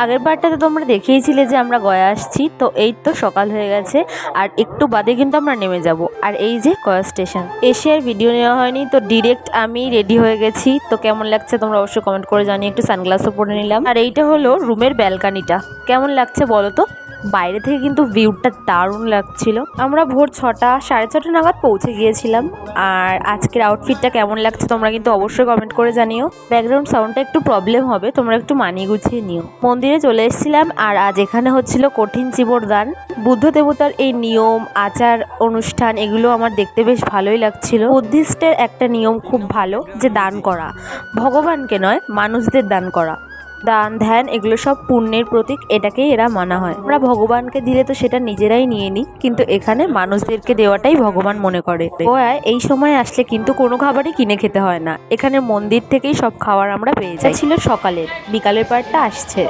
আগের বারটাতে তোমরা দেখেইছিলে যে আমরা গয়া আসছি, তো এই তো সকাল হয়ে গেছে আর একটু বাদে কিন্তু আমরা নেমে যাব। আর এই যে গয়া স্টেশন, এসে আর ভিডিও নেওয়া হয়নি, তো ডিরেক্ট আমি রেডি হয়ে গেছি। তো কেমন লাগছে তোমরা অবশ্যই কমেন্ট করে জানিয়ে। একটু সানগ্লাসও পরে নিলাম। আর এইটা হলো রুমের ব্যালকানিটা, কেমন লাগছে বলো তো? বাইরে থেকে কিন্তু ভিউটা দারুণ লাগছিল। আমরা ভোর 6টা 6:30 নাগাদ পৌঁছে গিয়েছিলাম। আর আজকের আউটফিটটা কেমন লাগছে তোমরা কিন্তু অবশ্যই কমেন্ট করে জানিও। ব্যাকগ্রাউন্ড সাউন্ডটা একটু প্রবলেম হবে, তোমরা একটু মানিয়ে গুছিয়ে নিও। মন্দিরে চলে এসেছিলাম আর আজ এখানে হচ্ছিল কঠিন চিবর দান। বুদ্ধ দেবতার এই নিয়ম আচার অনুষ্ঠান এগুলো আমার দেখতে বেশ ভালোই লাগছিল। বুদ্ধিস্টের একটা নিয়ম খুব ভালো, যে দান করা, ভগবানকে নয় মানুষদের দান করা। দান ধ্যান এগুলো সব পুণ্যের প্রতীক, এটাকেই এরা মানা হয়। আমরা ভগবানকে দিলে তো সেটা নিজেরাই নিয়ে নিই, কিন্তু এখানে মানুষদেরকে দেওয়াটাই ভগবান মনে করে। গোয়ায় এই সময় আসলে কিন্তু কোনো খাবারই কিনে খেতে হয় না, এখানে মন্দির থেকেই সব খাবার আমরা পেয়ে যাই। ছিল সকালের, বিকালের পার্টটা আসছে।